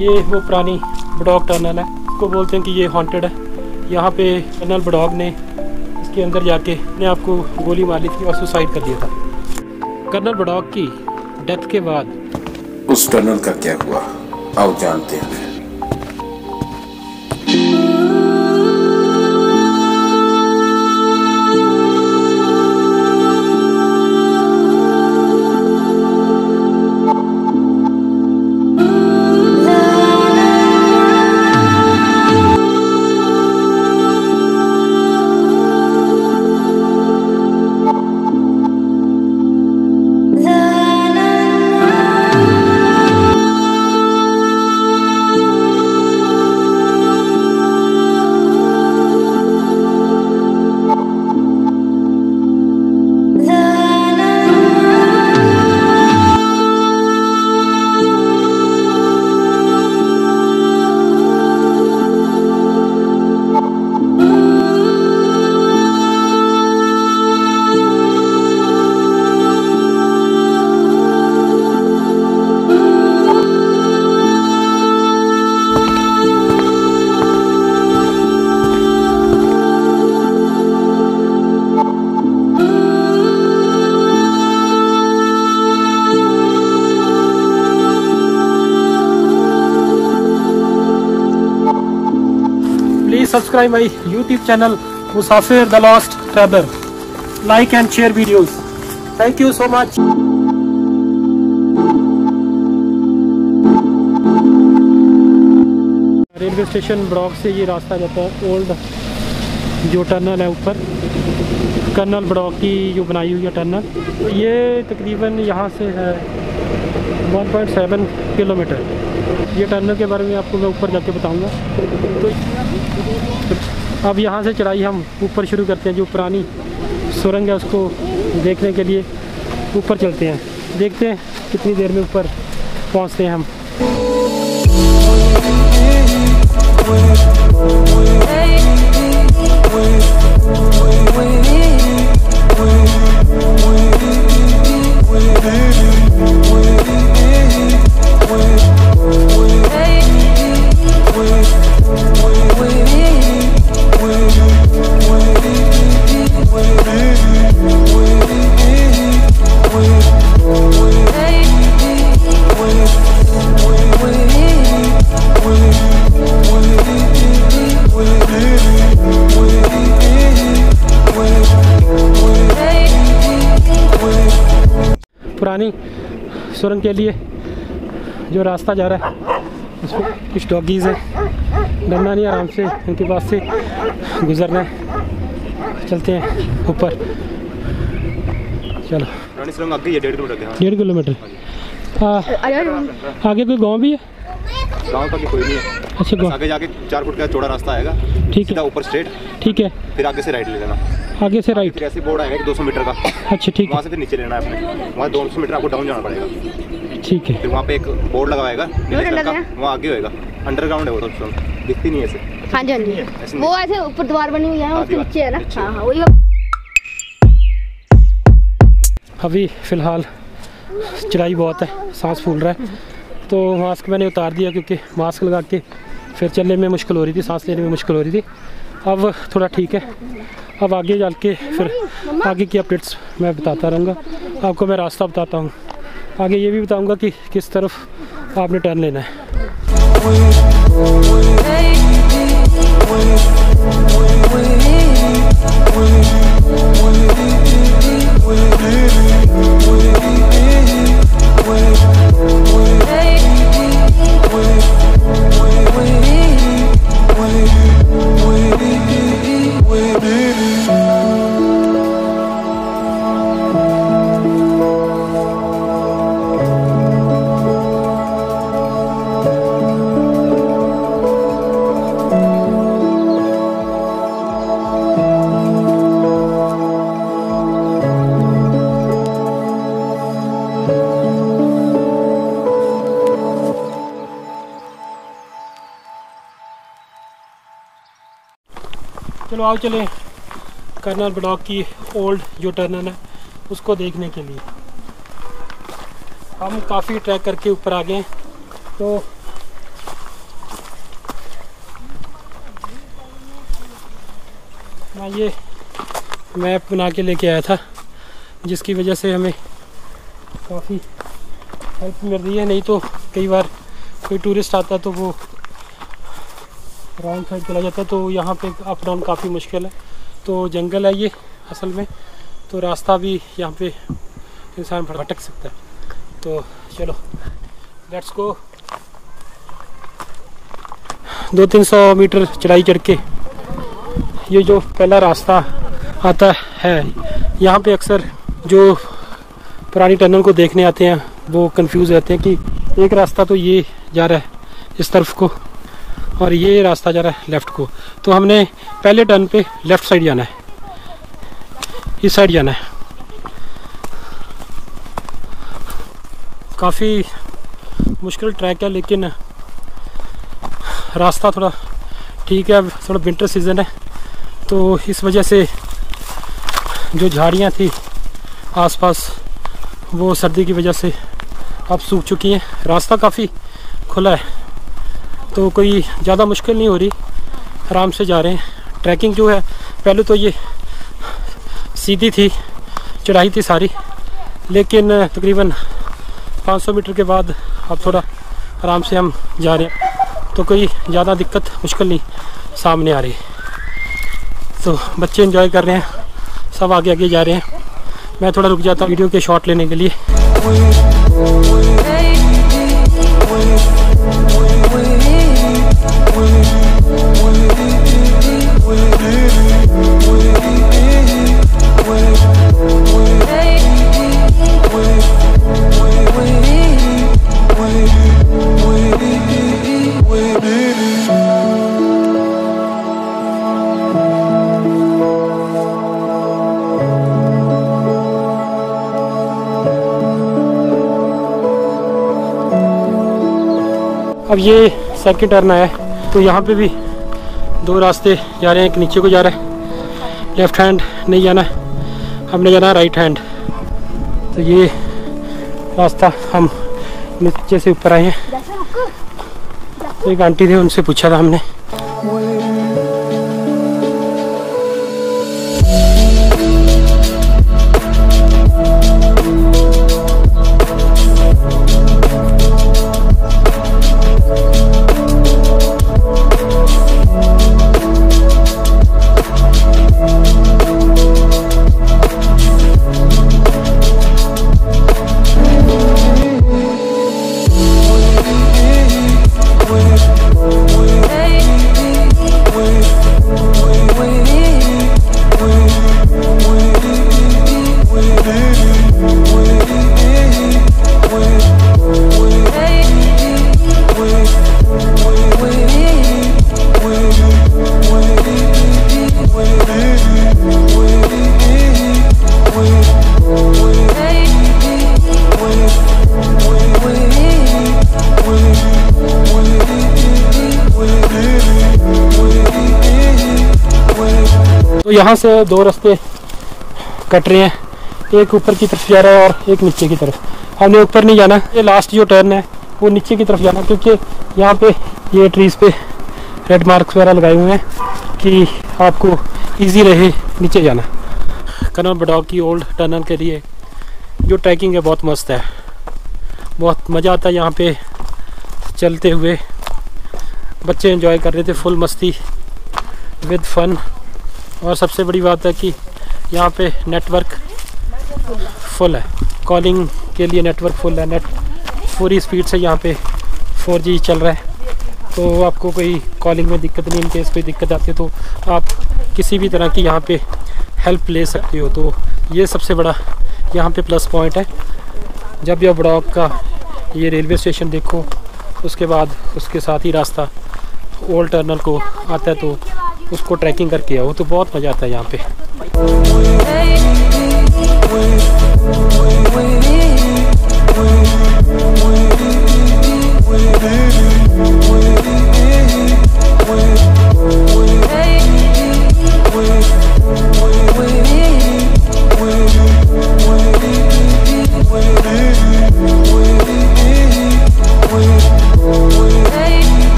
ये वो पुरानी बडॉग टनल है, इसको बोलते हैं कि ये हॉन्टेड है। यहाँ पे कर्नल बडॉग ने इसके अंदर जाके अपने आप को गोली मार ली थी और सुसाइड कर लिया था। कर्नल बडॉग की डेथ के बाद उस टनल का क्या हुआ आओ जानते हैं। Please subscribe my YouTube channel Musafir the Lost Traveler. Like and share videos. Thank you so much. Railway station बडॉग से ये रास्ता जाता है ओल्ड जो टनल है ऊपर, कर्नल बडॉग की जो बनाई हुई है टनल। ये तकरीबन यहाँ से है 1.7 किलोमीटर। ये टनल के बारे में आपको मैं ऊपर जाके बताऊंगा। तो अब यहाँ से चढ़ाई हम ऊपर शुरू करते हैं। जो पुरानी सुरंग है उसको देखने के लिए ऊपर चलते हैं, देखते हैं कितनी देर में ऊपर पहुँचते हैं हम। पुरानी सुरंग के लिए जो रास्ता जा रहा है उसमें कुछ डॉगीज़ हैं, डरना नहीं, आराम से इनके पास से गुजरना है। चलते हैं ऊपर, चलो। पुरानी सुरंग आगे 1.5 किलोमीटर। 1.5 किलोमीटर आगे कोई गांव भी है? गांव का भी कोई नहीं है। अच्छा, गांव आगे जाके 4 फुट का चौड़ा रास्ता आएगा, ठीक है, ऊपर स्ट्रेट, ठीक है। फिर आगे से राइट ले लेना, आगे से राइट, ऐसे बोर्ड आएगा 200 मीटर का। अच्छा, ठीक है। वहाँ से फिर नीचे लेना है अपने, वहाँ 200 मीटर आपको डाउन जाना पड़ेगा, ठीक है। फिर वहाँ पे एक बोर्ड लगा होगा नीले कलर का, वहाँ आगे होएगा। अंडरग्राउंड है वो, तो दिखती नहीं है ऐसे। हाँ जी, हाँ जी, वो ऐसे ऊपर द्वार बनी हुई है, उसके नीचे है ना। हाँ हाँ, वही। अभी फ़िलहाल चढ़ाई बहुत है, सांस फूल रहा है, तो मास्क मैंने उतार दिया क्योंकि मास्क लगा के फिर चलने में मुश्किल हो रही थी, सांस लेने में मुश्किल हो रही थी। अब थोड़ा ठीक है। अब आगे चल के फिर आगे की अपडेट्स मैं बताता रहूँगा आपको। मैं रास्ता बताता हूँ आगे, ये भी बताऊँगा कि किस तरफ आपने टर्न लेना है। चलो आओ चलें कर्नल बडॉग की ओल्ड जो टनल है उसको देखने के लिए। हम काफ़ी ट्रैक करके ऊपर आ गए हैं, तो अपना ये मैप बना के लेके आया था, जिसकी वजह से हमें काफ़ी हेल्प मिल रही है। नहीं तो कई बार कोई टूरिस्ट आता तो वो रॉन्ग साइड चला जाता, तो यहाँ पे अप डाउन काफ़ी मुश्किल है। तो जंगल है ये असल में, तो रास्ता भी यहाँ पे इंसान भटक सकता है। तो चलो लेट्स गो। 200-300 मीटर चढ़ाई चढ़ के ये जो पहला रास्ता आता है, यहाँ पे अक्सर जो पुरानी टनल को देखने आते हैं वो कंफ्यूज रहते हैं कि एक रास्ता तो ये जा रहा है इस तरफ को और ये रास्ता जा रहा है लेफ़्ट को। तो हमने पहले टर्न पे लेफ़्ट साइड जाना है, इस साइड जाना है। काफ़ी मुश्किल ट्रैक है, लेकिन रास्ता थोड़ा ठीक है। अब थोड़ा विंटर सीज़न है, तो इस वजह से जो झाड़ियाँ थी आसपास वो सर्दी की वजह से अब सूख चुकी हैं। रास्ता काफ़ी खुला है, तो कोई ज़्यादा मुश्किल नहीं हो रही, आराम से जा रहे हैं। ट्रैकिंग जो है पहले तो ये सीधी थी, चढ़ाई थी सारी, लेकिन तकरीबन 500 मीटर के बाद अब थोड़ा आराम से हम जा रहे हैं, तो कोई ज़्यादा दिक्कत मुश्किल नहीं सामने आ रही। तो बच्चे एंजॉय कर रहे हैं, सब आगे आगे जा रहे हैं। मैं थोड़ा रुक जाता हूँ वीडियो के शॉट लेने के लिए। अब ये सेकंड टर्न आया है, तो यहाँ पे भी दो रास्ते जा रहे हैं। एक नीचे को जा रहा है, लेफ्ट हैंड नहीं जाना है, हमने जाना है राइट हैंड। तो ये रास्ता हम नीचे से ऊपर आए हैं। तो एक आंटी थे, उनसे पूछा था हमने। तो यहाँ से दो रास्ते कट रहे हैं, एक ऊपर की तरफ जा रहा है और एक नीचे की तरफ। हमने ऊपर नहीं जाना, ये लास्ट जो टर्न है वो नीचे की तरफ जाना, क्योंकि यहाँ पे ये ट्रीज़ पे रेड मार्क्स वगैरह लगाए हुए हैं कि आपको इजी रहे नीचे जाना। कर्नल बड़ौग की ओल्ड टनल के लिए जो ट्रैकिंग है बहुत मस्त है, बहुत मज़ा आता है यहाँ पे चलते हुए। बच्चे एंजॉय कर रहे थे, फुल मस्ती विद फन। और सबसे बड़ी बात है कि यहाँ पे नेटवर्क फुल है, कॉलिंग के लिए नेटवर्क फुल है। नेट पूरी स्पीड से यहाँ पे 4G चल रहा है, तो आपको कोई कॉलिंग में दिक्कत नहीं। इन केस कोई दिक्कत आती है तो आप किसी भी तरह की यहाँ पे हेल्प ले सकते हो। तो ये सबसे बड़ा यहाँ पे प्लस पॉइंट है। जब यह बड़ौग का ये रेलवे स्टेशन देखो, उसके बाद उसके साथ ही रास्ता ओल्ड टनल को आता है, तो उसको ट्रैकिंग करके आओ तो बहुत मज़ा आता है यहाँ पे।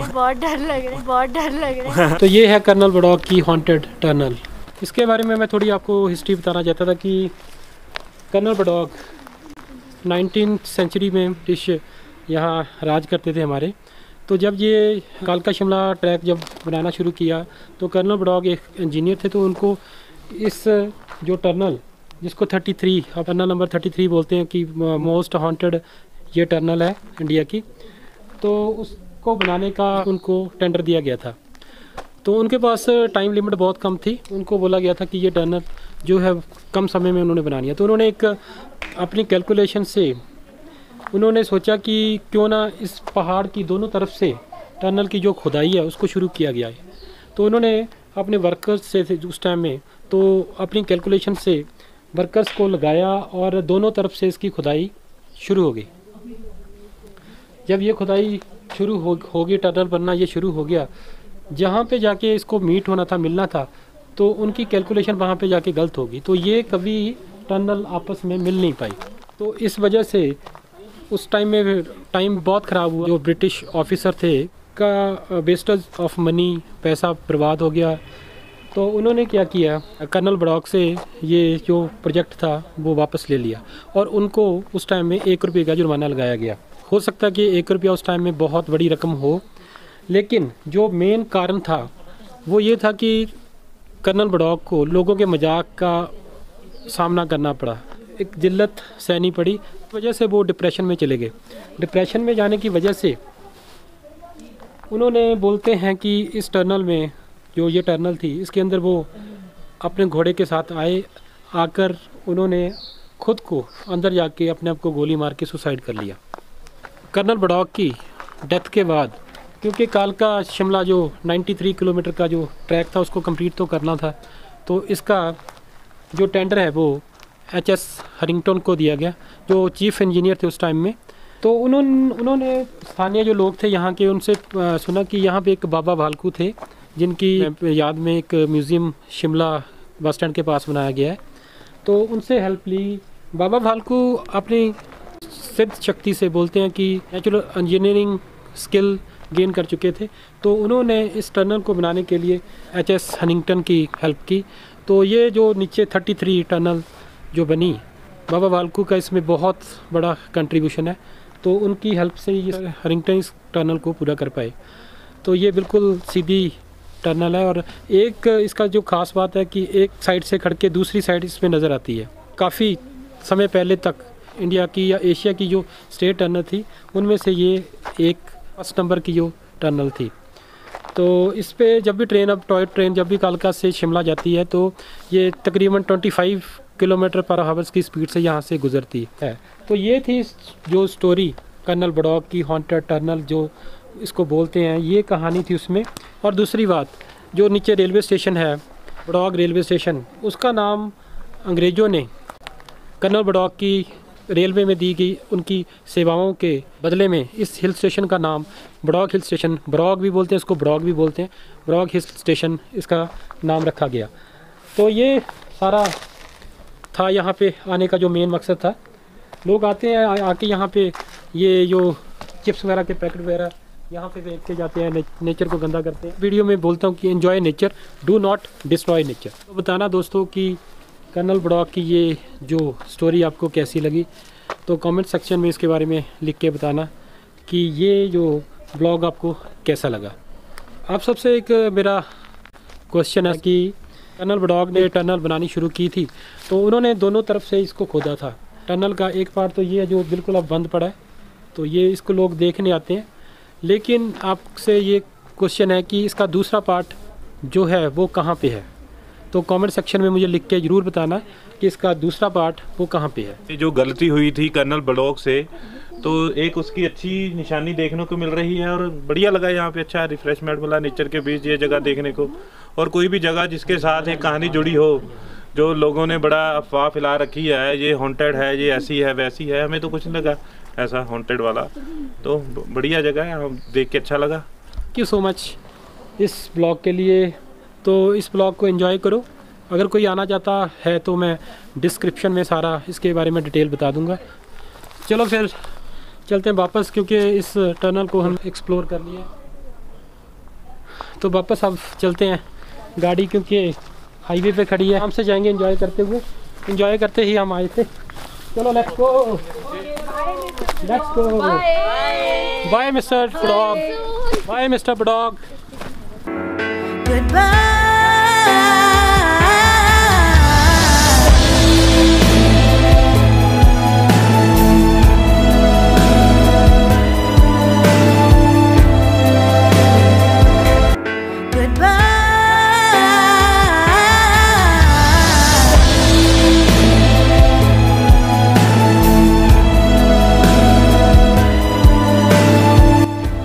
बहुत डर लग रहा है, बहुत डर लग रहा है। तो ये है कर्नल बड़ौग की हॉन्टेड टनल। इसके बारे में मैं थोड़ी आपको हिस्ट्री बताना चाहता था कि कर्नल बड़ौग 19th सेंचुरी में ब्रिटिश यहाँ राज करते थे हमारे। तो जब ये कालका शिमला ट्रैक जब बनाना शुरू किया तो कर्नल बड़ौग एक इंजीनियर थे, तो उनको इस जो टनल जिसको 33 टनल नंबर 33 बोलते हैं कि मोस्ट हॉन्टेड ये टनल है इंडिया की, तो उसको बनाने का उनको टेंडर दिया गया था। तो उनके पास टाइम लिमिट बहुत कम थी, उनको बोला गया था कि ये टनल जो है कम समय में उन्होंने बनानी है। तो उन्होंने एक अपनी कैलकुलेशन से उन्होंने सोचा कि क्यों ना इस पहाड़ की दोनों तरफ से टनल की जो खुदाई है उसको शुरू किया गया है। तो उन्होंने अपने वर्कर्स से उस टाइम में तो अपनी कैलकुलेशन से वर्कर्स को लगाया और दोनों तरफ से इसकी खुदाई शुरू हो गई। जब ये खुदाई शुरू होगी, टनल बनना ये शुरू हो गया, जहाँ पे जाके इसको मीट होना था, मिलना था, तो उनकी कैलकुलेशन वहाँ पे जाके गलत होगी, तो ये कभी टनल आपस में मिल नहीं पाई। तो इस वजह से उस टाइम में टाइम बहुत ख़राब हुआ। जो ब्रिटिश ऑफिसर थे का वेस्टेज ऑफ मनी, पैसा बर्बाद हो गया। तो उन्होंने क्या किया, कर्नल बड़ौग से ये जो प्रोजेक्ट था वो वापस ले लिया और उनको उस टाइम में 1 रुपये का जुर्माना लगाया गया। हो सकता है कि 1 रुपया उस टाइम में बहुत बड़ी रकम हो, लेकिन जो मेन कारण था वो ये था कि कर्नल बड़ौग को लोगों के मजाक का सामना करना पड़ा, एक जिल्लत सहनी पड़ी। इस वजह से वो डिप्रेशन में चले गए। डिप्रेशन में जाने की वजह से उन्होंने बोलते हैं कि इस टनल में जो ये टनल थी इसके अंदर वो अपने घोड़े के साथ आए, आकर उन्होंने खुद को अंदर जाके अपने आप को गोली मार के सुसाइड कर लिया। कर्नल बड़ौग की डेथ के बाद, क्योंकि कालका शिमला जो 93 किलोमीटर का जो ट्रैक था उसको कंप्लीट तो करना था, तो इसका जो टेंडर है वो HS हरिंगटन को दिया गया, जो चीफ इंजीनियर थे उस टाइम में। तो उन्होंने स्थानीय जो लोग थे यहाँ के, उनसे सुना कि यहाँ पे एक बाबा भालकू थे जिनकी याद में एक म्यूज़ियम शिमला बस स्टैंड के पास बनाया गया है। तो उनसे हेल्प ली। बाबा भालकू अपनी सिद्ध शक्ति से बोलते हैं कि नेचुरल इंजीनियरिंग स्किल गेन कर चुके थे, तो उन्होंने इस टनल को बनाने के लिए HS हनिंगटन की हेल्प की। तो ये जो नीचे 33 टनल जो बनी, बाबा भालकू का इसमें बहुत बड़ा कंट्रीब्यूशन है। तो उनकी हेल्प से ये हरिंगटन इस टनल को पूरा कर पाए। तो ये बिल्कुल सीधी टनल है और एक इसका जो ख़ास बात है कि एक साइड से खड़ के दूसरी साइड इसमें नज़र आती है। काफ़ी समय पहले तक इंडिया की या एशिया की जो स्टेट टनल थी उनमें से ये एक फर्स्ट नंबर की जो टनल थी। तो इस पे जब भी ट्रेन, अब टॉय ट्रेन जब भी कालका से शिमला जाती है तो ये तकरीबन 25 किलोमीटर पर आवर्स की स्पीड से यहाँ से गुजरती है। तो ये थी जो स्टोरी कर्नल बड़ौग की हॉन्टेड टनल जो इसको बोलते हैं, ये कहानी थी उसमें। और दूसरी बात, जो नीचे रेलवे स्टेशन है बड़ौग रेलवे स्टेशन, उसका नाम अंग्रेज़ों ने कर्नल बड़ौग की रेलवे में दी गई उनकी सेवाओं के बदले में इस हिल स्टेशन का नाम बड़ौग हिल स्टेशन, बड़ौग भी बोलते हैं इसको, बड़ौग भी बोलते हैं, बड़ौग हिल स्टेशन इसका नाम रखा गया। तो ये सारा था यहाँ पे आने का जो मेन मकसद था। लोग आते हैं, आके यहाँ पे ये जो चिप्स वगैरह के पैकेट वगैरह यहाँ पे बेच के जाते हैं, नेचर को गंदा करते हैं। वीडियो में बोलता हूँ कि enjoy nature, do not destroy nature. तो बताना दोस्तों कि कर्नल बड़ौग की ये जो स्टोरी आपको कैसी लगी, तो कमेंट सेक्शन में इसके बारे में लिख के बताना कि ये जो ब्लॉग आपको कैसा लगा। आप सबसे एक मेरा क्वेश्चन है कि कर्नल बड़ौग ने टनल बनानी शुरू की थी तो उन्होंने दोनों तरफ से इसको खोदा था। टनल का एक पार्ट तो ये है जो बिल्कुल अब बंद पड़ा है, तो ये इसको लोग देखने आते हैं, लेकिन आपसे ये क्वेश्चन है कि इसका दूसरा पार्ट जो है वो कहाँ पे है। तो कमेंट सेक्शन में मुझे लिख के ज़रूर बताना कि इसका दूसरा पार्ट वो कहाँ पे है। ये जो गलती हुई थी कर्नल बड़ौग से, तो एक उसकी अच्छी निशानी देखने को मिल रही है और बढ़िया लगा। यहाँ पे अच्छा रिफ्रेशमेंट मिला नेचर के बीच ये जगह देखने को। और कोई भी जगह जिसके साथ एक कहानी जुड़ी हो, जो लोगों ने बड़ा अफवाह फैला रखी है, ये हॉन्टेड है, ये ऐसी है वैसी है, हमें तो कुछ नहीं लगा ऐसा हॉन्टेड वाला। तो बढ़िया जगह है, हम देख के अच्छा लगा। थैंक यू सो मच इस ब्लॉग के लिए। तो इस ब्लॉग को एंजॉय करो। अगर कोई आना चाहता है तो मैं डिस्क्रिप्शन में सारा इसके बारे में डिटेल बता दूंगा। चलो फिर चलते हैं वापस, क्योंकि इस टनल को हम एक्सप्लोर कर लिए। तो वापस अब चलते हैं, गाड़ी क्योंकि हाईवे पे खड़ी है, हम से जाएंगे एंजॉय करते हुए। एंजॉय करते ही हम आए थे। चलो let's go, let's go. Bye mister blog, bye mister blog.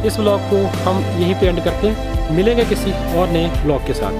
इस व्लॉग को हम यहीं पे एंड करते हैं, मिलेंगे किसी और नए व्लॉग के साथ।